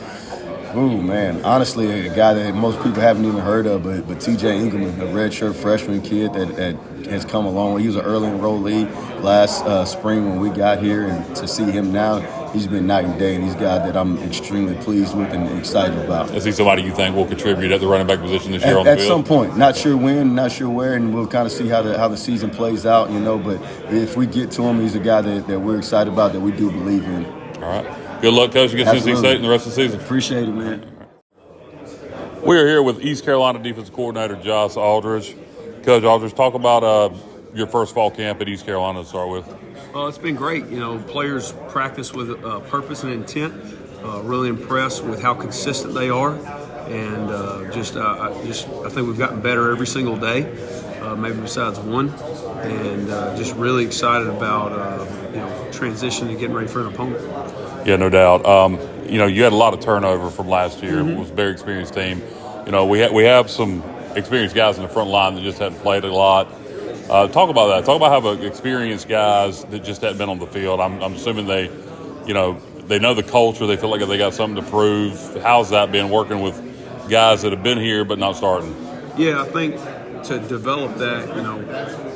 N: Ooh, man. Honestly, a guy that most people haven't even heard of, but T.J. Engelman, a redshirt freshman kid that has come a long way. He was an early enrollee last spring when we got here, and to see him now he's been night and day, and he's a guy that I'm extremely pleased with and excited about.
A: Is he somebody you think will contribute at the running back position this year on the field?
N: At some point. Not sure when, not sure where, and we'll kind of see how the season plays out, but if we get to him, he's a guy that we're excited about, that we do believe in.
A: All right. Good luck, Coach, against NC State and the rest of the season.
N: Appreciate it, man.
A: We are here with East Carolina defensive coordinator Josh Aldridge. Coach Aldridge, talk about your first fall camp at East Carolina to start with.
O: It's been great. Players practice with purpose and intent. Really impressed with how consistent they are, and I think we've gotten better every single day, maybe besides one, and just really excited about transition and getting ready for an opponent.
A: Yeah, no doubt. You had a lot of turnover from last year. It was a very experienced team. We have some experienced guys in the front line that just hadn't played a lot. Talk about that. Talk about how experienced guys that just hadn't been on the field. I'm assuming they know the culture. They feel like they got something to prove. How's that been working with guys that have been here but not starting?
O: Yeah, I think to develop that,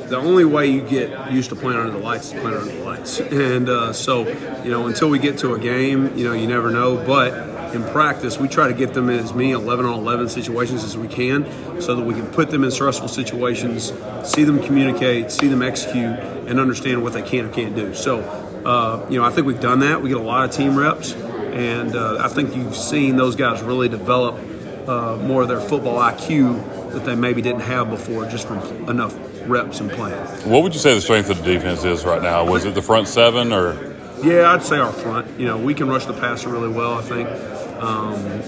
O: the only way you get used to playing under the lights is playing under the lights. And so, until we get to a game, you never know. But in practice, we try to get them in as many 11-on-11 situations as we can so that we can put them in stressful situations, see them communicate, see them execute, and understand what they can or can't do. So, I think we've done that. We get a lot of team reps, and I think you've seen those guys really develop more of their football IQ that they maybe didn't have before just from enough reps and playing.
A: What would you say the strength of the defense is right now? Was it the front seven or?
O: Yeah, I'd say our front. We can rush the passer really well, I think.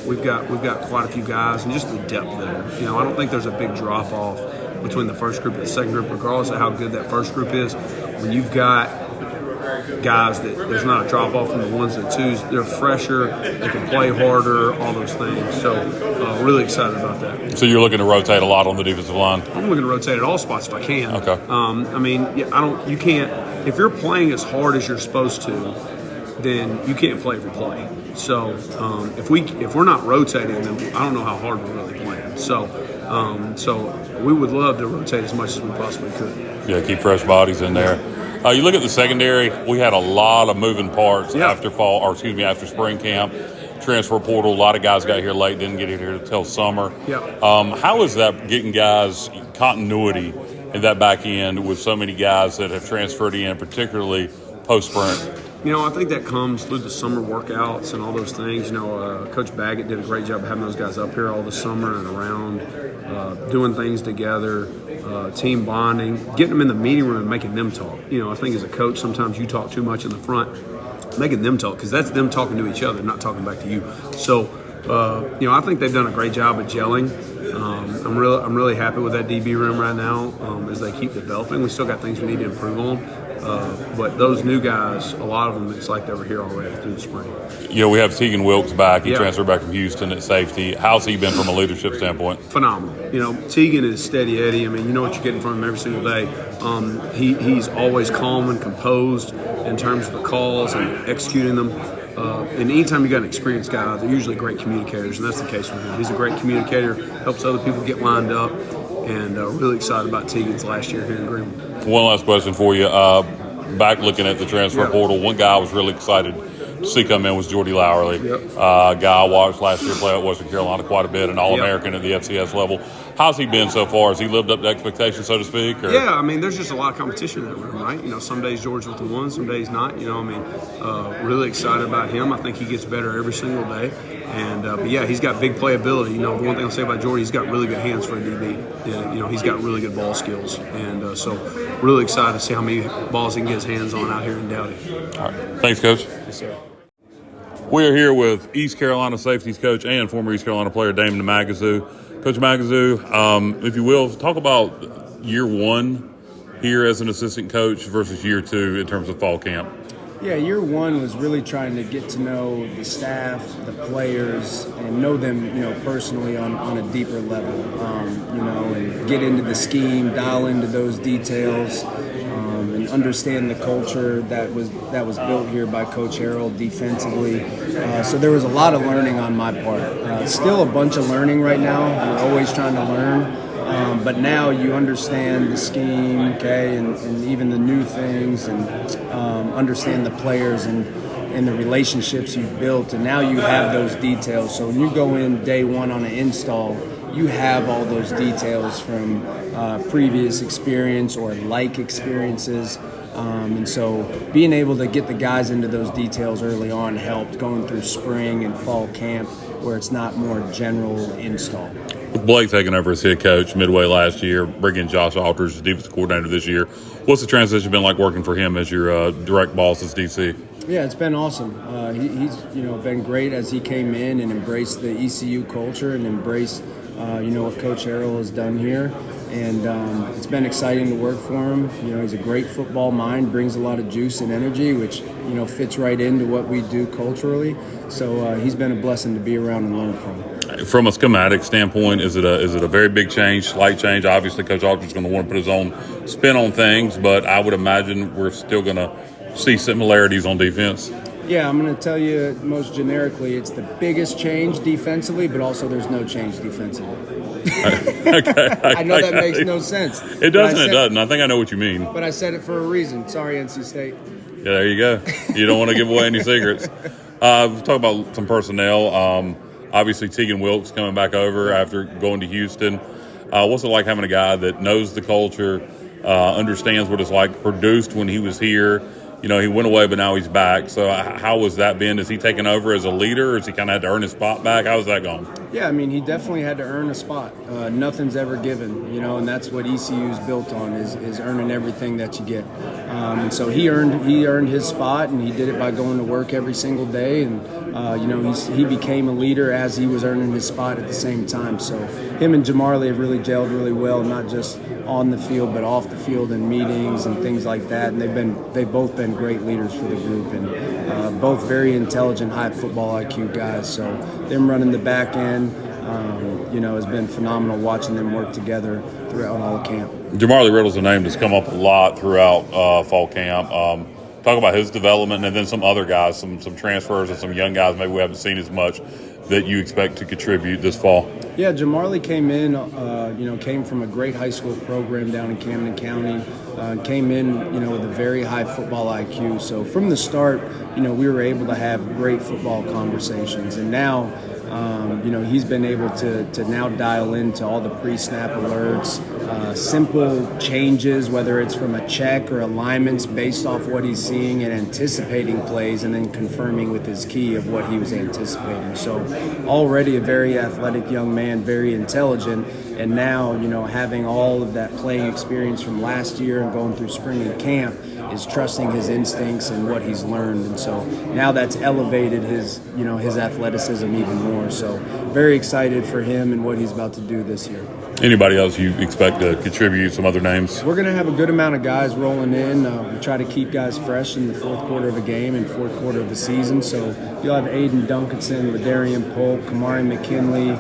O: We've got quite a few guys, and just the depth there. I don't think there's a big drop off between the first group and the second group, regardless of how good that first group is. When you've got guys that there's not a drop off from the ones and twos, they're fresher, they can play harder, all those things. So really excited about that.
A: So you're looking to rotate a lot on the defensive line?
O: I'm looking to rotate at all spots if I can.
A: Okay.
O: You can't, if you're playing as hard as you're supposed to, then you can't play every play. So if we're not rotating, then I don't know how hard we're really playing. So we would love to rotate as much as we possibly could.
A: Yeah, keep fresh bodies in there. You look at the secondary. We had a lot of moving parts after spring camp, transfer portal. A lot of guys got here late, didn't get here until summer. How is that getting guys continuity in that back end with so many guys that have transferred in, particularly post-sprint?
O: I think that comes through the summer workouts and all those things. Coach Baggett did a great job of having those guys up here all the summer and around, doing things together, team bonding, getting them in the meeting room and making them talk. I think as a coach, sometimes you talk too much in the front, making them talk, because that's them talking to each other, not talking back to you. So, I think they've done a great job of gelling. I'm really happy with that DB room right now as they keep developing. We still got things we need to improve on. But those new guys, a lot of them, it's like they were here already through the spring.
A: We have Tegan Wilkes back. He transferred back from Houston at safety. How's he been from a leadership standpoint?
O: Phenomenal. Tegan is steady Eddie. What you're getting from him every single day. He's always calm and composed in terms of the calls and executing them. And anytime you got an experienced guy, they're usually great communicators, and that's the case with him. He's a great communicator, helps other people get lined up, and really excited about Tegan's last year here in Greenville.
A: One last question for you. Back looking at the transfer portal, one guy I was really excited to see come in was Jordy Lowry. Guy I watched last year play at Western Carolina quite a bit, an All-American at the FCS level. How's he been so far? Has he lived up to expectations, so to speak? Or?
O: Yeah, there's just a lot of competition in that room, right? Some days George with the one, some days not. Really excited about him. I think he gets better every single day. And but he's got big playability. The one thing I'll say about Jordy, he's got really good hands for a DB. And, he's got really good ball skills. And so really excited to see how many balls he can get his hands on out here in Dowdy.
A: All right. Thanks, Coach.
O: Yes, sir.
A: We are here with East Carolina safeties coach and former East Carolina player Damon Magazoo. Coach Magazoo, if you will, talk about year one here as an assistant coach versus year two in terms of fall camp.
P: Yeah, year one was really trying to get to know the staff, the players, and know them, personally on a deeper level, and get into the scheme, dial into those details, and understand the culture that was built here by Coach Harrell defensively. So there was a lot of learning on my part. Still a bunch of learning right now. We're always trying to learn. But now you understand the scheme, okay, and even the new things, and understand the players. And and the relationships you've built, and now you have those details. So when you go in day one on an install, you have all those details from previous experience or like experiences. And so being able to get the guys into those details early on helped going through spring and fall camp where it's not more general install.
A: With Blake taking over as head coach midway last year, bringing Josh Aldridge as defensive coordinator this year, what's the transition been like working for him as your direct boss as DC?
P: Yeah, it's been awesome. He's been great as he came in and embraced the ECU culture and embraced what Coach Harrell has done here. And it's been exciting to work for him. He's a great football mind, brings a lot of juice and energy, which, fits right into what we do culturally. So he's been a blessing to be around and learn from.
A: From a schematic standpoint, is it a very big change, slight change? Obviously, Coach Aldridge is going to want to put his own spin on things, but I would imagine we're still going to see similarities on defense.
P: Yeah, I'm going to tell you most generically, it's the biggest change defensively, but also there's no change defensively. I know that makes no sense.
A: It doesn't. It doesn't. I think I know what you mean.
P: But I said it for a reason. Sorry, NC State.
A: Yeah, there you go. You don't want to give away any secrets. We'll talk about some personnel. Obviously, Tegan Wilkes coming back over after going to Houston. What's it like having a guy that knows the culture, understands what it's like, produced when he was here? He went away, but now he's back. So how was that been? Is he taking over as a leader, or has he kind of had to earn his spot back? How's that going?
P: Yeah, he definitely had to earn a spot. Nothing's ever given, and that's what ECU is built on, is earning everything that you get. And so he earned his spot, and he did it by going to work every single day. And, he became a leader as he was earning his spot at the same time. So him and Jamarley have really gelled really well, not just on the field, but off the field in meetings and things like that. And they've both been great leaders for the group, and both very intelligent, high football IQ guys. So them running the back end, has been phenomenal watching them work together throughout all of camp.
A: Jamarley Riddle's a name that's come up a lot throughout fall camp. Talk about his development, and then some other guys, some transfers and some young guys maybe we haven't seen as much that you expect to contribute this fall.
P: Yeah, Jamarley came in, came from a great high school program down in Camden County, came in, with a very high football IQ. So from the start, we were able to have great football conversations. And now, he's been able to now dial into all the pre-snap alerts, simple changes, whether it's from a check or alignments based off what he's seeing and anticipating plays, and then confirming with his key of what he was anticipating. So already a very athletic young man, very intelligent, and now, having all of that playing experience from last year and going through spring and camp is trusting his instincts and what he's learned. And so now that's elevated his athleticism even more. So very excited for him and what he's about to do this year.
A: Anybody else you expect to contribute, some other names?
P: We're going to have a good amount of guys rolling in. We try to keep guys fresh in the fourth quarter of a game and fourth quarter of the season. So you'll have Aiden Duncanson, Ladarian Polk, Kamari McKinley,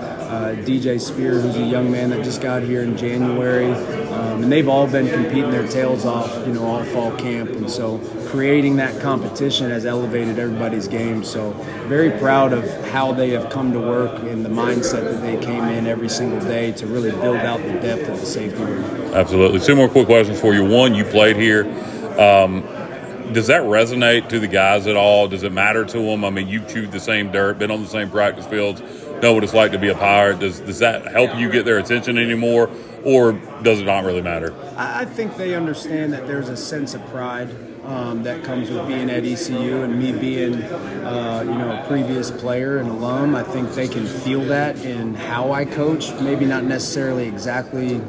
P: DJ Spear, who's a young man that just got here in January. And they've all been competing their tails off, all fall camp. And so creating that competition has elevated everybody's game. So very proud of how they have come to work and the mindset that they came in every single day to really build out the depth of the safety room.
A: Absolutely. Two more quick questions for you. One, you played here. Does that resonate to the guys at all? Does it matter to them? You've chewed the same dirt, been on the same practice fields, know what it's like to be a Pirate. Does that help you get their attention anymore, or does it not really matter?
P: I think they understand that there's a sense of pride that comes with being at ECU, and me being, a previous player and alum. I think they can feel that in how I coach. Maybe not necessarily exactly.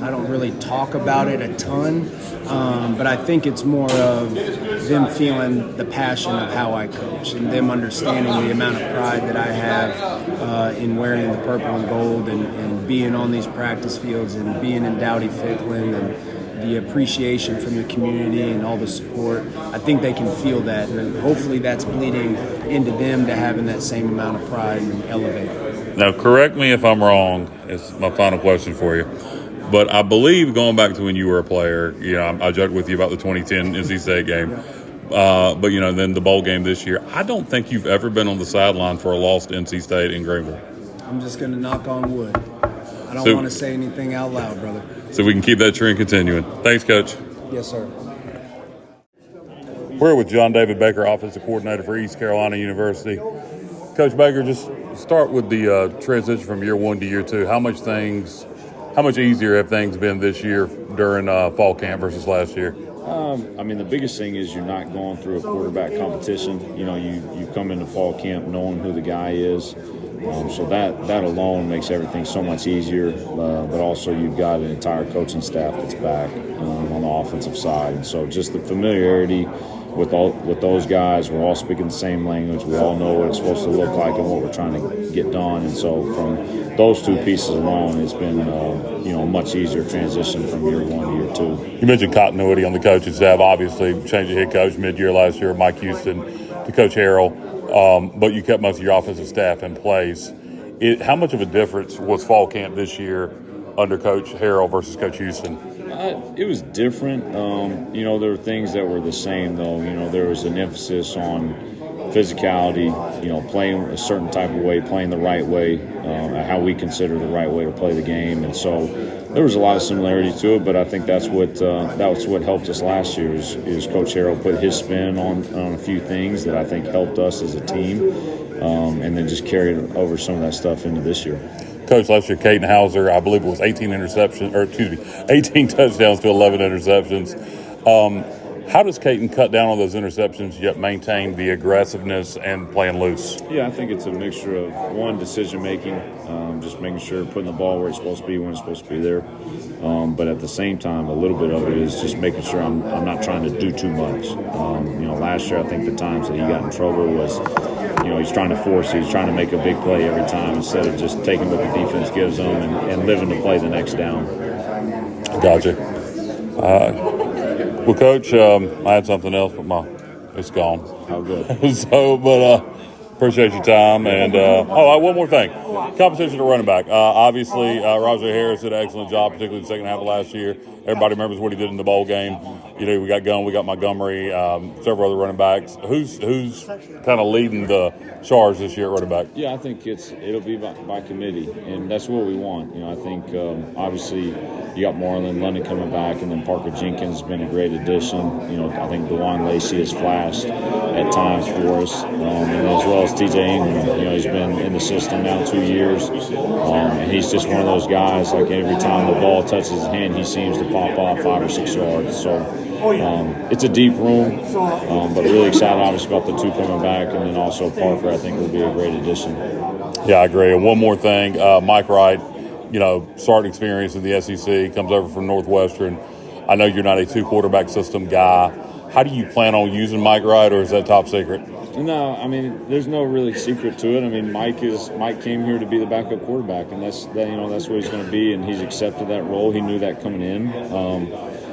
P: I don't really talk about it a ton, but I think it's more of them feeling the passion of how I coach and them understanding the amount of pride that I have in wearing the purple and gold and being on these practice fields and being in Dowdy-Ficklin and the appreciation from the community and all the support. I think they can feel that, and hopefully that's bleeding into them to having that same amount of pride and elevate.
A: Now, correct me if I'm wrong. It's my final question for you. But I believe, going back to when you were a player, I joked with you about the 2010 NC State game. But, then the bowl game this year. I don't think you've ever been on the sideline for a loss to NC State in Greenville.
P: I'm just going to knock on wood. I don't want to say anything out loud, brother.
A: So we can keep that trend continuing. Thanks, Coach.
P: Yes, sir.
A: We're with John David Baker, offensive coordinator for East Carolina University. Coach Baker, just start with the transition from year one to year two. How much easier have things been this year during fall camp versus last year?
Q: I mean, the biggest thing is you're not going through a quarterback competition. You know, you come into fall camp knowing who the guy is. So that alone makes everything so much easier. But also you've got an entire coaching staff that's back on the offensive side. And so just the familiarity with those guys, we're all speaking the same language. We all know what it's supposed to look like and what we're trying to get done. And so from those two pieces alone, it's been a much easier transition from year one to year two.
A: You mentioned continuity on the coaching staff. Obviously, changed the head coach mid-year last year, Mike Houston, to Coach Harrell. But you kept most of your offensive staff in place. How much of a difference was fall camp this year under Coach Harrell versus Coach Houston?
Q: It was different. There were things that were the same, though. There was an emphasis on physicality, playing a certain type of way, playing the right way, how we consider the right way to play the game. And so there was a lot of similarity to it, but I think that's what helped us last year is Coach Harrell put his spin on a few things that I think helped us as a team, and then just carried over some of that stuff into this year.
A: Coach, last year, Katin Houser, I believe it was 18 touchdowns to 11 interceptions. How does Katin cut down on those interceptions yet maintain the aggressiveness and playing loose?
Q: Yeah, I think it's a mixture of, one, decision-making, just making sure putting the ball where it's supposed to be when it's supposed to be there. But at the same time, a little bit of it is just making sure I'm not trying to do too much. Last year I think the times that he got in trouble was, he's trying to make a big play every time instead of just taking what the defense gives him and living to play the next down.
A: Gotcha. Well, Coach, I had something else, but it's gone.
Q: How good.
A: Appreciate your time. And one more thing. Competition at running back. Obviously, Rajay Harris did an excellent job, particularly the second half of last year. Everybody remembers what he did in the bowl game. We got Gunn, we got Montgomery, several other running backs. Who's kind of leading the charge this year at running back?
Q: Yeah, I think it'll be by committee, and that's what we want. I think obviously you got Marlon London coming back, and then Parker Jenkins has been a great addition. I think DeJuan Lacey has flashed at times for us, and as well as TJ Ingram. He's been in the system now 2 years, and he's just one of those guys. Like every time the ball touches his hand, he seems to pop off 5 or 6 yards. So it's a deep room, but really excited obviously about the two coming back, and then also Parker I think will be a great addition.
A: Yeah, I agree. And one more thing, Mike Wright, starting experience in the SEC, comes over from Northwestern. I know you're not a 2-quarterback system guy. How do you plan on using Mike Wright, or is that top secret?
Q: No, I mean, there's no really secret to it. I mean, Mike came here to be the backup quarterback, and that's what he's going to be, and he's accepted that role. He knew that coming in.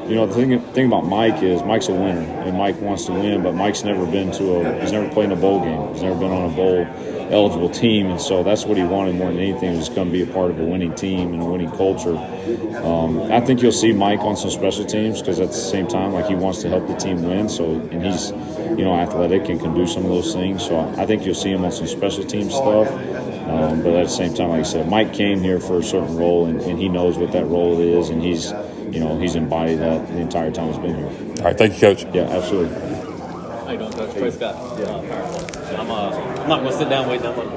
Q: The thing about Mike is Mike's a winner, and Mike wants to win, but Mike's never he's never played in a bowl game. He's never been on a bowl-eligible team, and so that's what he wanted more than anything, was come be a part of a winning team and a winning culture. I think you'll see Mike on some special teams because at the same time, he wants to help the team win, and he's, athletic and can do some of those things. So I think you'll see him on some special team stuff. But at the same time, like I said, Mike came here for a certain role, and he knows what that role is, and he's embodied that the entire time he's been here.
A: All right, thank you, Coach.
Q: Yeah, absolutely.
R: How you doing, Coach? Praise Scott. I'm not going to sit down waiting that long.